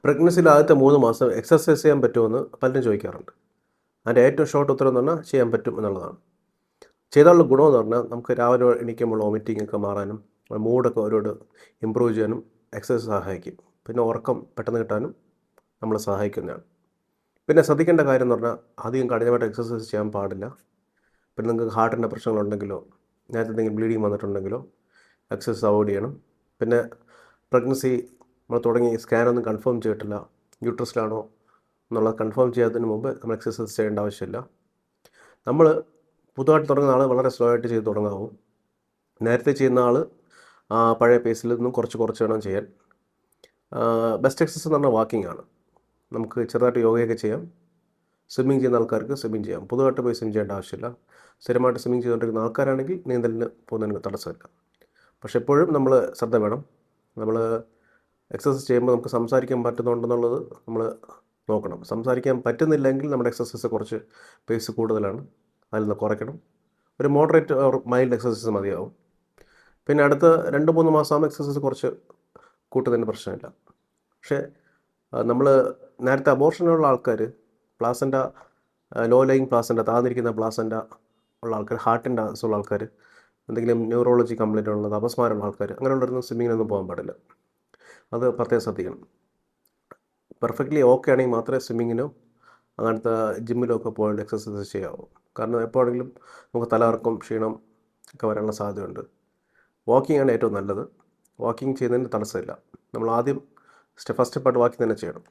പ്രഗ്നൻസിയിൽ ആദ്യത്തെ 3 മാസം എക്സർസൈസ് ചെയ്യാൻ പറ്റുമെന്ന് പലരും ചോദിക്കാറുണ്ട്. അതിൻ്റെ ഏറ്റവും ഷോർട്ട് ഉത്തരം എന്ന് പറഞ്ഞാൽ ചെയ്യാൻ പറ്റും എന്നുള്ളതാണ്. ചെയ്താലുള്ള ഗുണമെന്ന് പറഞ്ഞാൽ നമുക്ക് രാവിലെ എണീക്കുമ്പോൾ വോമിറ്റിംഗ് ഒക്കെ മാറാനും മൂഡൊക്കെ ഒരുപാട് ഇമ്പ്രൂവ് ചെയ്യാനും എക്സസൈസ് സഹായിക്കും. പിന്നെ ഉറക്കം പെട്ടെന്ന് കിട്ടാനും നമ്മളെ സഹായിക്കുന്നതാണ്. പിന്നെ ശ്രദ്ധിക്കേണ്ട കാര്യം എന്ന് പറഞ്ഞാൽ അധികം കഠിനമായിട്ട് എക്സസൈസ് ചെയ്യാൻ പാടില്ല. പിന്നെ നിങ്ങൾക്ക് ഹാർട്ടിൻ്റെ പ്രശ്നങ്ങളുണ്ടെങ്കിലോ നേരത്തെ എന്തെങ്കിലും ബ്ലീഡിങ് വന്നിട്ടുണ്ടെങ്കിലോ എക്സസൈസ് അവോയ്ഡ് ചെയ്യണം. പിന്നെ പ്രഗ്നൻസി നമ്മൾ തുടങ്ങി സ്കാനൊന്നും കൺഫേം ചെയ്തിട്ടില്ല, യൂട്രസിലാണോ എന്നുള്ളത് കൺഫേം ചെയ്യാത്തതിന് മുമ്പ് നമ്മൾ എക്സസൈസ് ചെയ്യേണ്ട ആവശ്യമില്ല. നമ്മൾ പുതുതായിട്ട് തുടങ്ങുന്ന ആൾ വളരെ സ്ലോ ആയിട്ട് ചെയ്ത് തുടങ്ങാവും. നേരത്തെ ചെയ്യുന്ന ആൾ പഴയ പേസിൽ നിന്നും കുറച്ച് വേണം ചെയ്യാൻ. ബെസ്റ്റ് എക്സസൈസ് എന്ന് പറഞ്ഞാൽ വാക്കിംഗ് ആണ്. നമുക്ക് ചെറുതായിട്ട് യോഗയൊക്കെ ചെയ്യാം. സ്വിമ്മിങ് ചെയ്യുന്ന ആൾക്കാർക്ക് സ്വിമ്മിങ് ചെയ്യാം. പുതുതായിട്ട് പോയി സ്വിം ചെയ്യേണ്ട ആവശ്യമില്ല. സ്ഥിരമായിട്ട് സ്വിമ്മിങ് ചെയ്തുകൊണ്ടിരിക്കുന്ന ആൾക്കാരാണെങ്കിൽ നീന്തലിന് പോകുന്നതിന് തടസ്സമില്ല. പക്ഷെ എപ്പോഴും നമ്മൾ ശ്രദ്ധ വേണം. നമ്മൾ എക്സസൈസ് ചെയ്യുമ്പോൾ നമുക്ക് സംസാരിക്കാൻ പറ്റുന്നുണ്ടെന്നുള്ളത് നമ്മൾ നോക്കണം. സംസാരിക്കാൻ പറ്റുന്നില്ലെങ്കിൽ നമ്മുടെ എക്സസൈസ് കുറച്ച് പേസ് കൂടുതലാണ്, അതിൽ നിന്ന് കുറയ്ക്കണം. ഒരു മോഡറേറ്റ് ഓർ മൈൽഡ് എക്സസൈസ് മതിയാവും. പിന്നെ അടുത്ത 2-3 മാസമാകുമ്പോൾ എക്സസൈസ് കുറച്ച് കൂട്ടുന്നതിന് പ്രശ്നമില്ല. പക്ഷേ നമ്മൾ നേരത്തെ അബോർഷനുള്ള ആൾക്കാർ, പ്ലാസൻ്റ ലോ ലൈങ് പ്ലാസൻ്റ, താഴ്ന്നിരിക്കുന്ന പ്ലാസൻ്റ ഉള്ള ആൾക്കാർ, ഹാർട്ടിൻ്റെ അസുഖമുള്ള ആൾക്കാർ, എന്തെങ്കിലും ന്യൂറോളജി കംപ്ലൈൻ്റ് ഉള്ളത്, അപസ്മാരമുള്ള ആൾക്കാർ, അങ്ങനെയുള്ളവരൊന്നും സ്വിമ്മിങ്ങിനൊന്നും പോകാൻ പാടില്ല. അത് പ്രത്യേകം ശ്രദ്ധിക്കണം. പെർഫെക്റ്റ്ലി ഓക്കെ ആണെങ്കിൽ മാത്രമേ സ്വിമ്മിങ്ങിനോ അങ്ങനത്തെ ജിമ്മിലോ ഒക്കെ പോയിട്ട് എക്സസൈസ് ചെയ്യാവൂ. കാരണം എപ്പോഴെങ്കിലും നമുക്ക് തലകറക്കം, ക്ഷീണം ഒക്കെ വരാനുള്ള സാധ്യതയുണ്ട്. വാക്കിംഗ് ആണ് ഏറ്റവും നല്ലത്. വാക്കിംഗ് ചെയ്യുന്നതിന് തടസ്സമില്ല. നമ്മൾ ആദ്യം ഫസ്റ്റ് സ്റ്റെപ്പായിട്ട് വാക്കിംഗ് തന്നെ ചെയ്യണം.